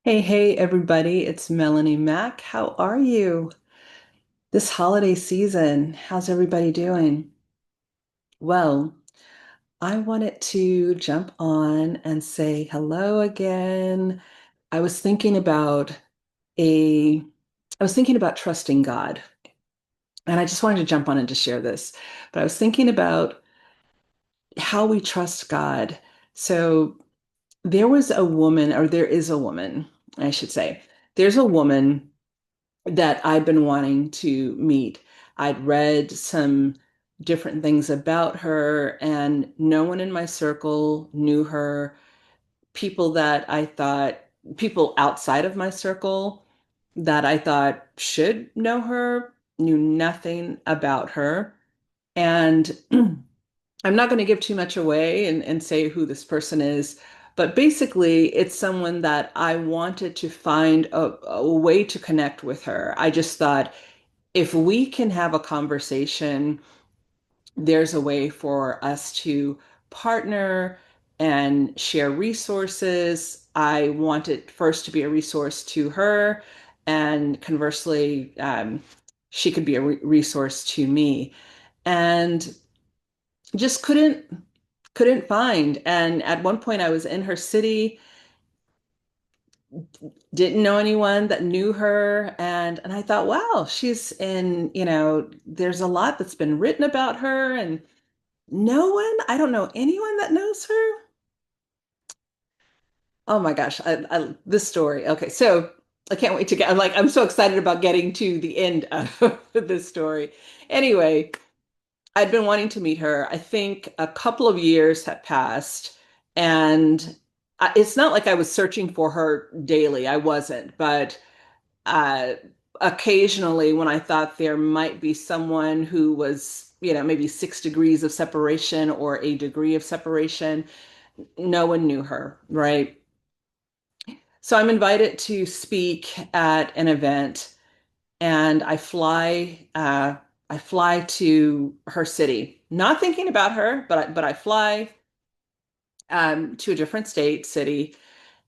Hey, everybody, it's Melanie Mack. How are you this holiday season? How's everybody doing? Well, I wanted to jump on and say hello again. I was thinking about a, I was thinking about trusting God, and I just wanted to jump on and to share this. But I was thinking about how we trust God. So there was a woman, or there is a woman, I should say. There's a woman that I've been wanting to meet. I'd read some different things about her, and no one in my circle knew her. People that I thought, people outside of my circle that I thought should know her, knew nothing about her. And I'm not going to give too much away and say who this person is, but basically, it's someone that I wanted to find a way to connect with her. I just thought, if we can have a conversation, there's a way for us to partner and share resources. I want it first to be a resource to her, and conversely, she could be a resource to me. And just couldn't find. And at one point, I was in her city, didn't know anyone that knew her, and I thought, wow, she's in, there's a lot that's been written about her, and no one, I don't know anyone that knows her. Oh my gosh, this story. Okay, so I can't wait to get, I'm so excited about getting to the end of this story. Anyway, I'd been wanting to meet her. I think a couple of years had passed, and it's not like I was searching for her daily. I wasn't, but uh, occasionally when I thought there might be someone who was, maybe 6 degrees of separation or a degree of separation, no one knew her, right? So I'm invited to speak at an event, and I fly to her city, not thinking about her, but I fly to a different city,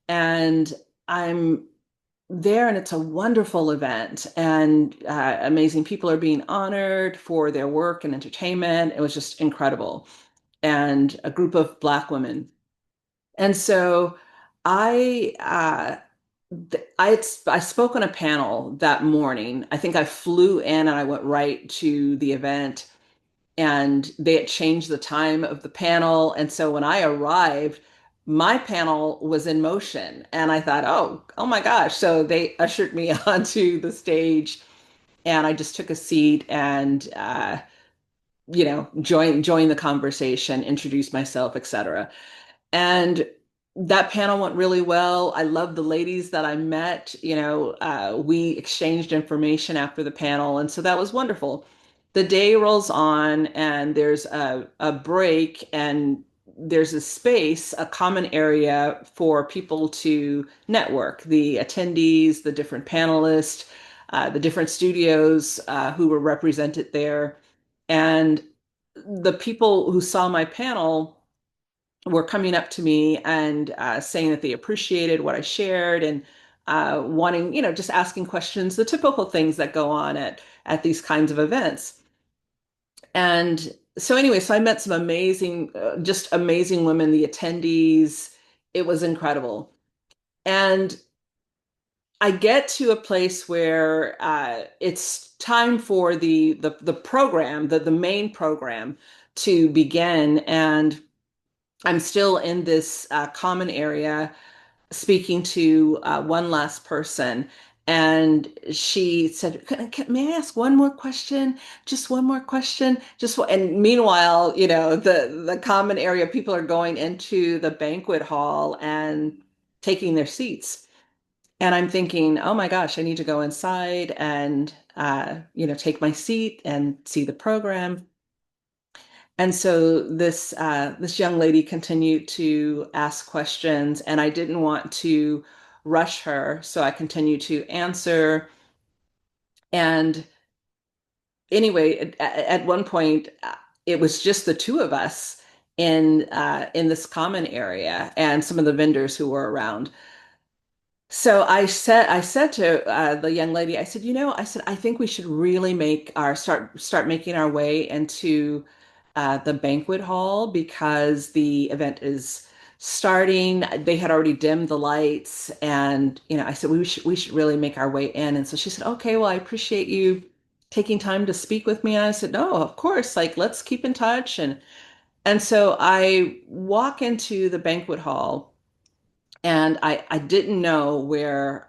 and I'm there, and it's a wonderful event, and amazing people are being honored for their work and entertainment. It was just incredible, and a group of Black women. And so I I spoke on a panel that morning. I think I flew in and I went right to the event, and they had changed the time of the panel. And so when I arrived, my panel was in motion, and I thought, oh my gosh. So they ushered me onto the stage, and I just took a seat and join the conversation, introduce myself, etc. And that panel went really well. I love the ladies that I met. We exchanged information after the panel, and so that was wonderful. The day rolls on, and there's a break, and there's a space, a common area for people to network, the attendees, the different panelists, the different studios who were represented there. And the people who saw my panel were coming up to me and saying that they appreciated what I shared, and wanting, just asking questions, the typical things that go on at these kinds of events. And so anyway, so I met some amazing, just amazing women, the attendees. It was incredible. And I get to a place where it's time for the program, the main program to begin, and I'm still in this common area speaking to one last person. And she said, may I ask one more question? Just one more question. And meanwhile, the common area, people are going into the banquet hall and taking their seats. And I'm thinking, oh my gosh, I need to go inside and, take my seat and see the program. And so this young lady continued to ask questions, and I didn't want to rush her, so I continued to answer. And anyway, at one point, it was just the two of us in this common area and some of the vendors who were around. So I said to the young lady, I said, I said, I think we should really start making our way into the banquet hall because the event is starting. They had already dimmed the lights, and I said we should really make our way in. And so she said, okay, well, I appreciate you taking time to speak with me. And I said, no, of course, like let's keep in touch. And so I walk into the banquet hall. And I didn't know where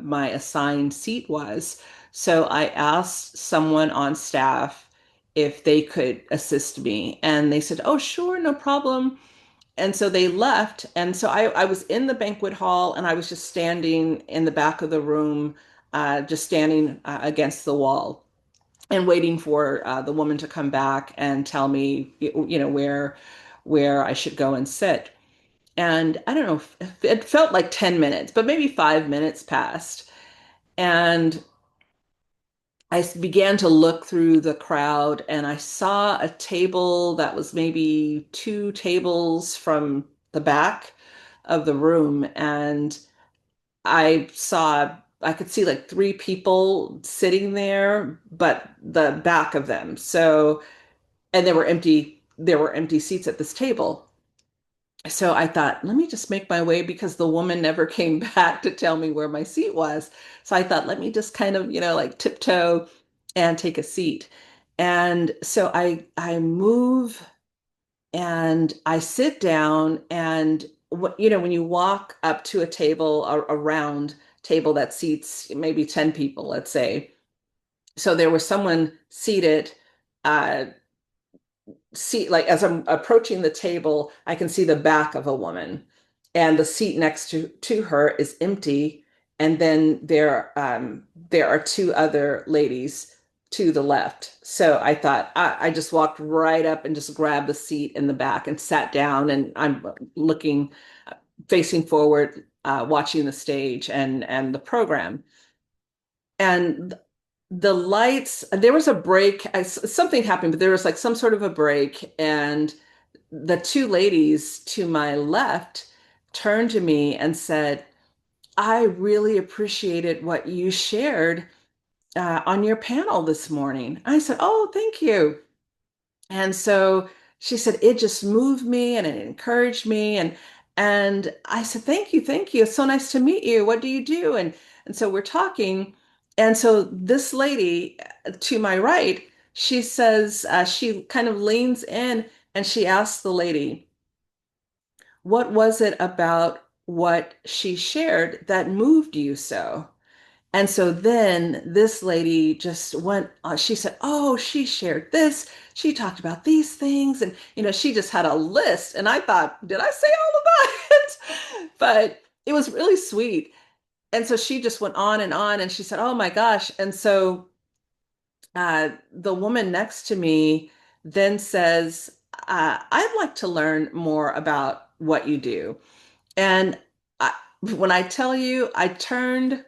my assigned seat was. So I asked someone on staff if they could assist me. And they said, oh, sure, no problem. And so they left. And so I was in the banquet hall and I was just standing in the back of the room, just standing against the wall and waiting for the woman to come back and tell me, where I should go and sit. And I don't know, it felt like 10 minutes, but maybe 5 minutes passed. And I began to look through the crowd and I saw a table that was maybe two tables from the back of the room. And I could see like three people sitting there, but the back of them. So, and there were empty seats at this table. So I thought, let me just make my way because the woman never came back to tell me where my seat was. So I thought, let me just kind of, like tiptoe and take a seat. And so I move and I sit down and when you walk up to a table, a round table that seats maybe 10 people, let's say. So there was someone seated uh see like as I'm approaching the table, I can see the back of a woman, and the seat next to her is empty. And then there are two other ladies to the left. So I thought I just walked right up and just grabbed the seat in the back and sat down. And I'm looking, facing forward, watching the stage and the program. And the lights, there was a break. Something happened, but there was like some sort of a break, and the two ladies to my left turned to me and said, I really appreciated what you shared on your panel this morning. I said, oh, thank you. And so she said, it just moved me and it encouraged me. And I said, thank you, thank you. It's so nice to meet you. What do you do? And so we're talking. And so this lady to my right, she says, she kind of leans in and she asks the lady, what was it about what she shared that moved you so? And so then this lady just went, she said, oh, she shared this. She talked about these things. And, she just had a list. And I thought, did I say all of that? But it was really sweet. And so she just went on and on. And she said, oh my gosh. And so the woman next to me then says, I'd like to learn more about what you do. And I, when I tell you, I turned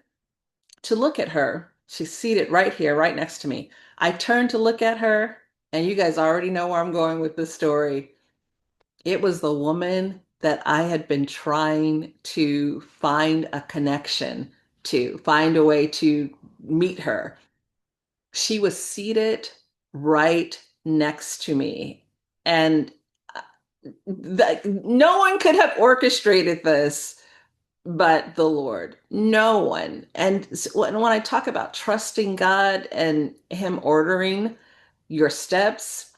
to look at her. She's seated right here, right next to me. I turned to look at her, and you guys already know where I'm going with this story. It was the woman that I had been trying to find a connection to, find a way to meet her. She was seated right next to me. And no one could have orchestrated this but the Lord. No one. And when I talk about trusting God and Him ordering your steps,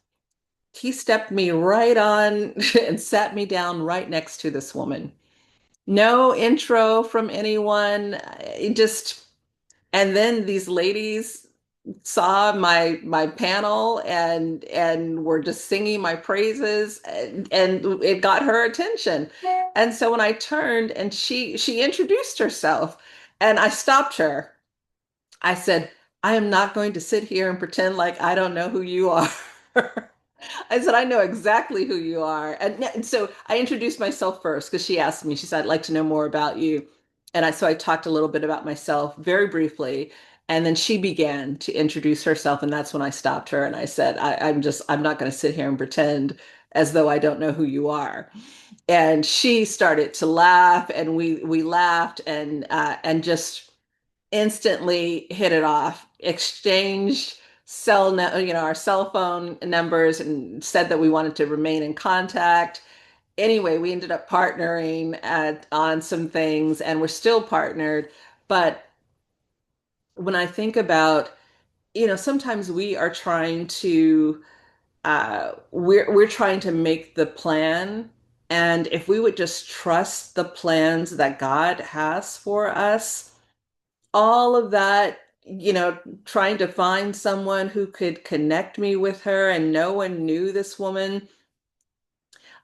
He stepped me right on and sat me down right next to this woman. No intro from anyone. It just, and then these ladies saw my panel and were just singing my praises, and it got her attention. And so when I turned and she introduced herself and I stopped her, I said, I am not going to sit here and pretend like I don't know who you are. I said, I know exactly who you are. And so I introduced myself first because she asked me, she said, I'd like to know more about you. So I talked a little bit about myself very briefly. And then she began to introduce herself. And that's when I stopped her and I said, I'm not going to sit here and pretend as though I don't know who you are. And she started to laugh, and we laughed and just instantly hit it off, exchanged our cell phone numbers, and said that we wanted to remain in contact. Anyway, we ended up partnering on some things, and we're still partnered. But when I think about, sometimes we are trying to we're trying to make the plan, and if we would just trust the plans that God has for us, all of that, trying to find someone who could connect me with her, and no one knew this woman.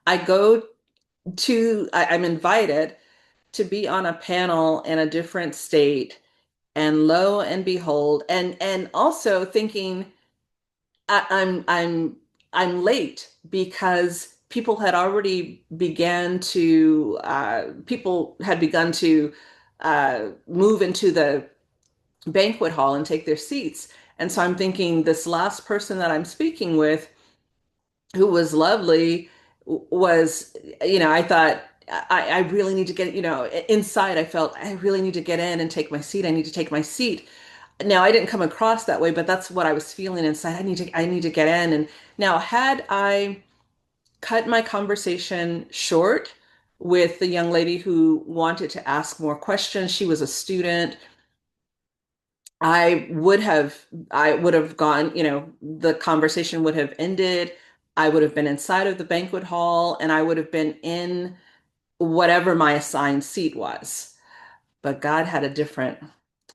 I go I'm invited to be on a panel in a different state, and lo and behold, and also thinking I'm late because people had begun to move into the banquet hall and take their seats. And so I'm thinking this last person that I'm speaking with, who was lovely, was, I thought I really need to get, inside I felt I really need to get in and take my seat. I need to take my seat. Now, I didn't come across that way, but that's what I was feeling inside. I need to get in. And now, had I cut my conversation short with the young lady who wanted to ask more questions, she was a student. I would have gone, the conversation would have ended. I would have been inside of the banquet hall, and I would have been in whatever my assigned seat was. But God had a different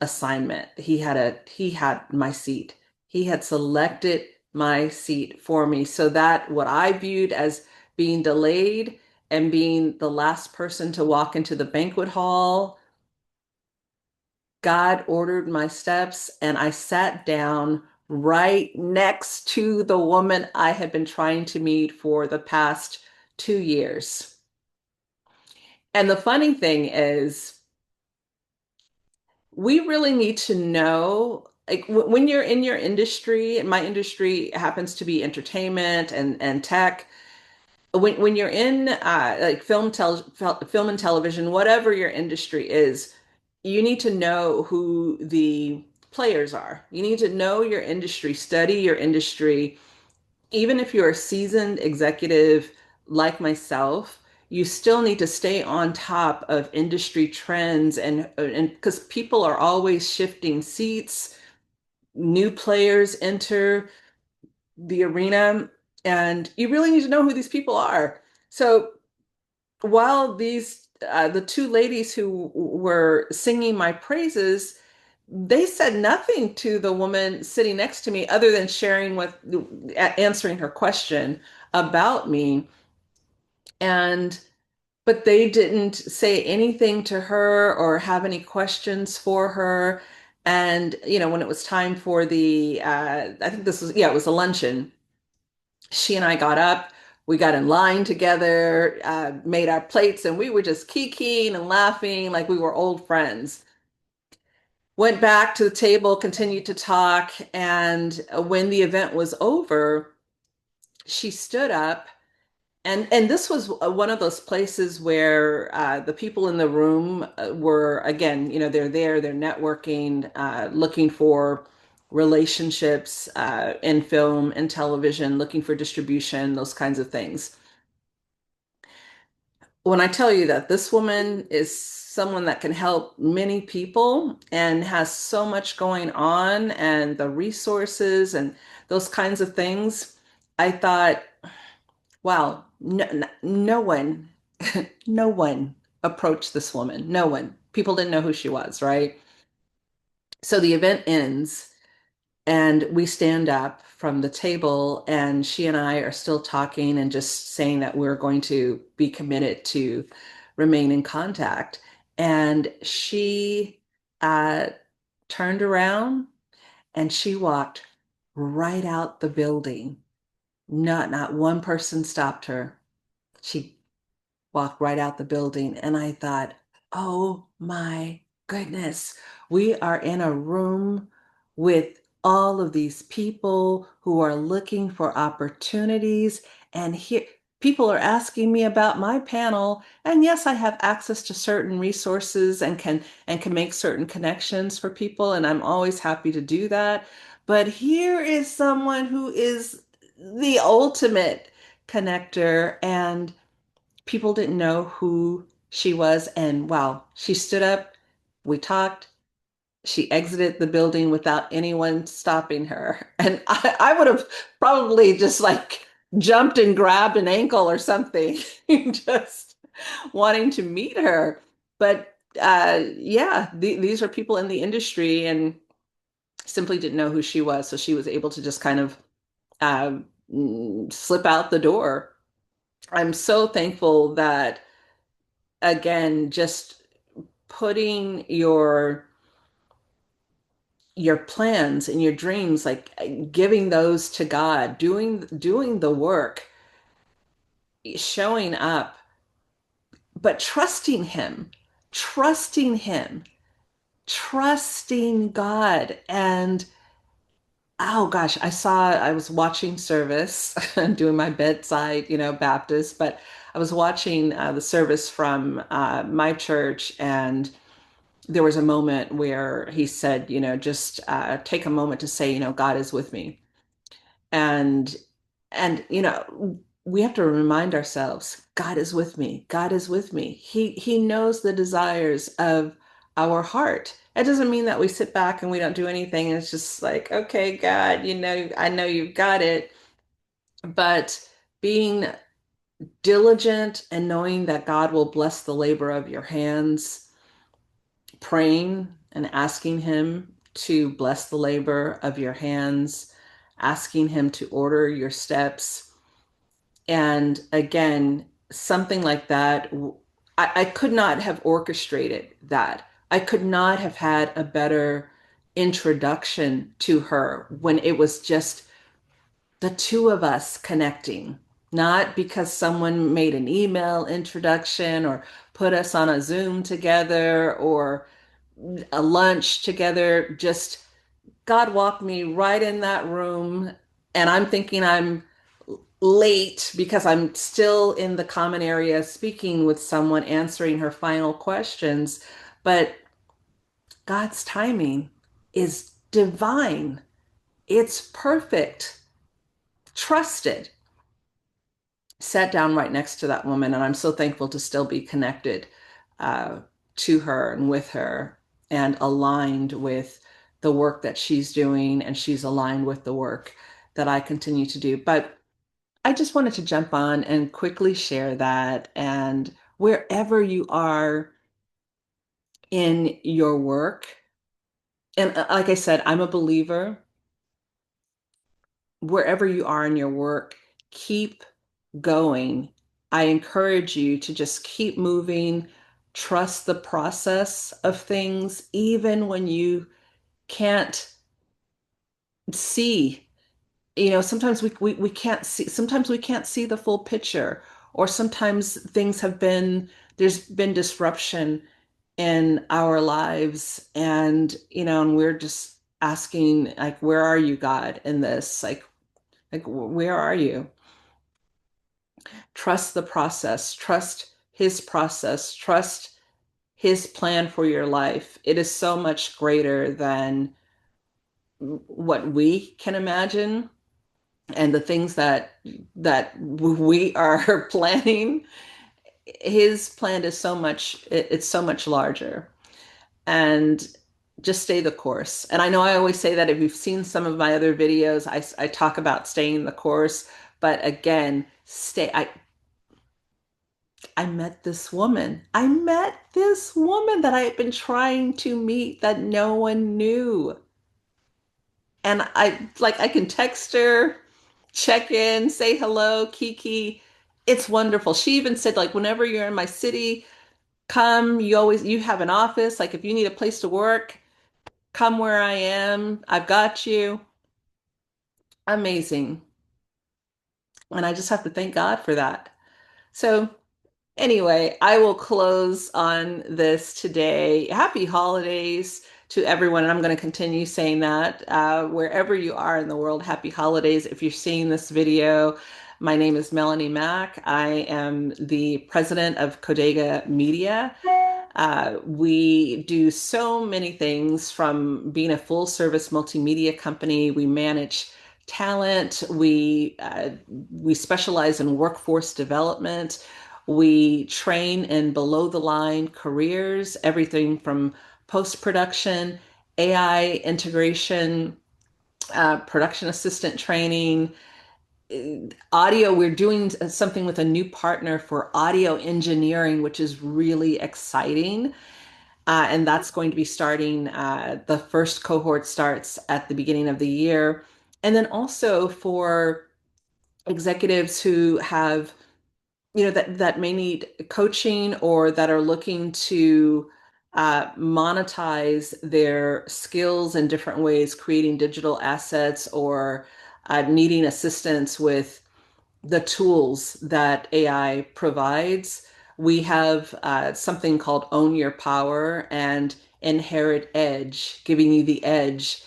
assignment. He had my seat. He had selected my seat for me, so that what I viewed as being delayed and being the last person to walk into the banquet hall, God ordered my steps, and I sat down right next to the woman I had been trying to meet for the past 2 years. And the funny thing is, we really need to know, like, when you're in your industry, and my industry happens to be entertainment and tech. When you're in like film and television, whatever your industry is, you need to know who the players are. You need to know your industry, study your industry. Even if you're a seasoned executive like myself, you still need to stay on top of industry trends, and because people are always shifting seats, new players enter the arena, and you really need to know who these people are. So while the two ladies who were singing my praises, they said nothing to the woman sitting next to me other than answering her question about me. And but they didn't say anything to her or have any questions for her. And when it was time for I think it was a luncheon. She and I got up, we got in line together, made our plates, and we were just kikiing and laughing like we were old friends. Went back to the table, continued to talk, and when the event was over, she stood up. And this was one of those places where the people in the room were, again, they're there, they're networking, looking for relationships in film and television, looking for distribution, those kinds of things. When I tell you that this woman is someone that can help many people and has so much going on, and the resources and those kinds of things, I thought, wow, no one, no one approached this woman. No one. People didn't know who she was, right? So the event ends, and we stand up from the table, and she and I are still talking and just saying that we're going to be committed to remain in contact. And she uh, turned around and she walked right out the building. Not one person stopped her. She walked right out the building. And I thought, oh my goodness, we are in a room with all of these people who are looking for opportunities. And here, people are asking me about my panel, and yes, I have access to certain resources and can make certain connections for people, and I'm always happy to do that. But here is someone who is the ultimate connector, and people didn't know who she was. And wow, she stood up, we talked, she exited the building without anyone stopping her. And I would have probably just like jumped and grabbed an ankle or something, just wanting to meet her. But yeah, these are people in the industry and simply didn't know who she was. So she was able to just kind of uh, slip out the door. I'm so thankful that, again, just putting your plans and your dreams, like giving those to God, doing the work, showing up, but trusting him, trusting God. And oh gosh, I was watching service doing my bedside, Baptist, but I was watching the service from my church, and there was a moment where he said, just take a moment to say, God is with me. And we have to remind ourselves, God is with me. God is with me. He knows the desires of our heart. It doesn't mean that we sit back and we don't do anything. It's just like, okay, God, I know you've got it. But being diligent and knowing that God will bless the labor of your hands, praying and asking him to bless the labor of your hands, asking him to order your steps. And again, something like that, I could not have orchestrated that. I could not have had a better introduction to her when it was just the two of us connecting, not because someone made an email introduction or put us on a Zoom together or a lunch together. Just God walked me right in that room, and I'm thinking I'm late because I'm still in the common area speaking with someone, answering her final questions. But God's timing is divine, it's perfect. Trusted. Sat down right next to that woman, and I'm so thankful to still be connected uh, to her and with her and aligned with the work that she's doing, and she's aligned with the work that I continue to do. But I just wanted to jump on and quickly share that. And wherever you are in your work, and like I said, I'm a believer, wherever you are in your work, keep going. I encourage you to just keep moving, trust the process of things, even when you can't see. Sometimes we can't see, sometimes we can't see the full picture, or sometimes there's been disruption in our lives, and we're just asking, like, where are you, God, in this? Like, where are you? Trust the process, trust his plan for your life. It is so much greater than what we can imagine, and the things that we are planning. His plan is it's so much larger. And just stay the course. And I know I always say that. If you've seen some of my other videos, I talk about staying the course. But again, I met this woman. I met this woman that I had been trying to meet, that no one knew. And I can text her, check in, say hello, Kiki. It's wonderful. She even said, like, whenever you're in my city, come. You have an office. Like, if you need a place to work, come where I am. I've got you. Amazing. And I just have to thank God for that. So anyway, I will close on this today. Happy holidays to everyone. And I'm going to continue saying that wherever you are in the world, happy holidays. If you're seeing this video, My name is Melanie Mack. I am the president of Codega Media. We do so many things from being a full service multimedia company. We manage talent. We specialize in workforce development. We train in below the line careers, everything from post production, AI integration, production assistant training, audio. We're doing something with a new partner for audio engineering, which is really exciting. And that's going to be starting, the first cohort starts at the beginning of the year. And then also for executives who have, that may need coaching or that are looking to monetize their skills in different ways, creating digital assets or needing assistance with the tools that AI provides. We have something called Own Your Power and Inherit Edge, giving you the edge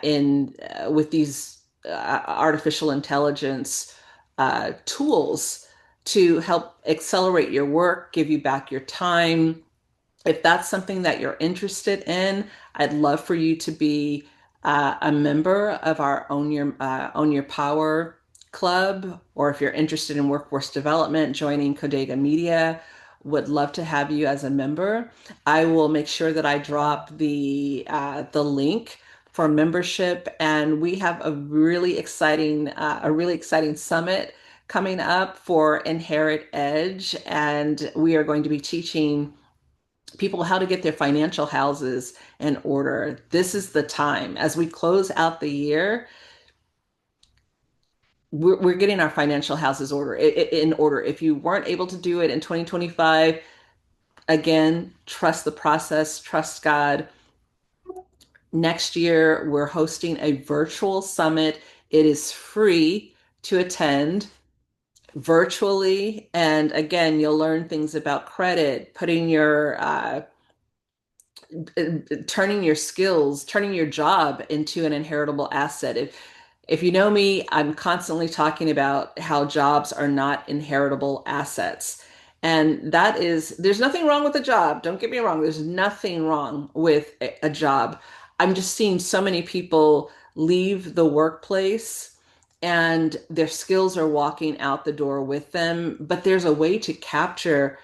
in with these artificial intelligence tools to help accelerate your work, give you back your time. If that's something that you're interested in, I'd love for you to be a member of our Own Your Power club, or if you're interested in workforce development, joining Codega Media, would love to have you as a member. I will make sure that I drop the link for membership, and we have a really exciting summit coming up for Inherit Edge, and we are going to be teaching people how to get their financial houses in order. This is the time as we close out the year. We're getting our financial houses in order. If you weren't able to do it in 2025, again, trust the process, trust God. Next year, we're hosting a virtual summit. It is free to attend virtually. And again, you'll learn things about credit, putting your turning your skills, turning your job into an inheritable asset. If you know me, I'm constantly talking about how jobs are not inheritable assets. And that is, there's nothing wrong with a job. Don't get me wrong. There's nothing wrong with a job. I'm just seeing so many people leave the workplace and their skills are walking out the door with them. But there's a way to capture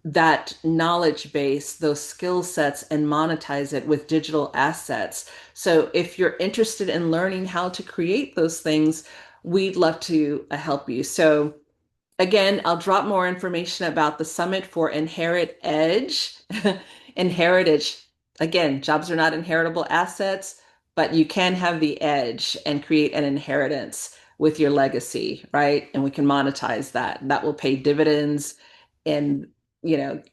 that knowledge base, those skill sets, and monetize it with digital assets. So if you're interested in learning how to create those things, we'd love to help you. So again, I'll drop more information about the summit for Inherit Edge. Inheritage. Again, jobs are not inheritable assets, but you can have the edge and create an inheritance with your legacy, right? And we can monetize that. That will pay dividends in,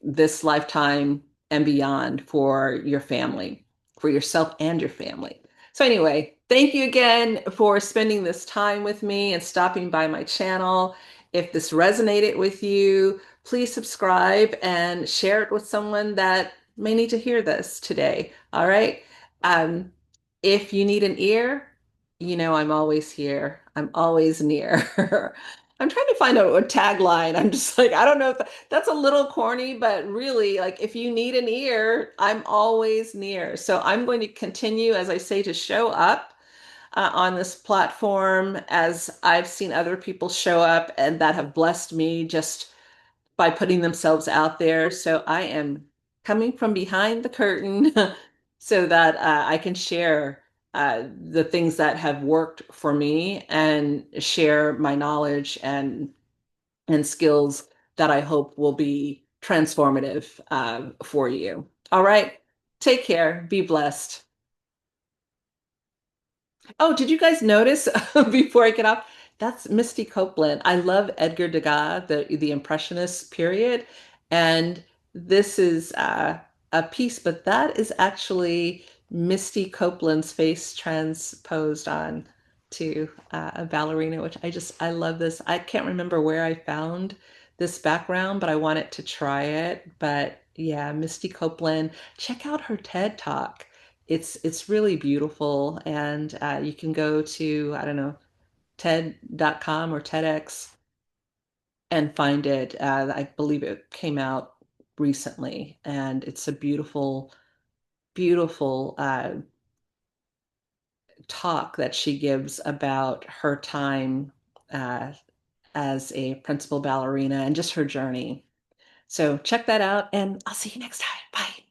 this lifetime and beyond for your family, for yourself and your family. So anyway, thank you again for spending this time with me and stopping by my channel. If this resonated with you, please subscribe and share it with someone that may need to hear this today. All right. Um, if you need an ear, I'm always here. I'm always near. I'm trying to find a tagline. I'm just like, I don't know if that's a little corny, but really, like, if you need an ear, I'm always near. So I'm going to continue, as I say, to show up on this platform as I've seen other people show up and that have blessed me just by putting themselves out there. So I am coming from behind the curtain so that I can share the things that have worked for me and share my knowledge and skills that I hope will be transformative for you. All right. Take care. Be blessed. Oh, did you guys notice before I get off? That's Misty Copeland. I love Edgar Degas, the Impressionist period, and this is a piece, but that is actually Misty Copeland's face transposed on to a ballerina, which I love this. I can't remember where I found this background, but I wanted to try it. But yeah, Misty Copeland, check out her TED Talk. It's really beautiful, and you can go to, I don't know, TED.com or TEDx and find it. I believe it came out recently, and it's a beautiful, beautiful talk that she gives about her time uh, as a principal ballerina and just her journey. So check that out, and I'll see you next time. Bye.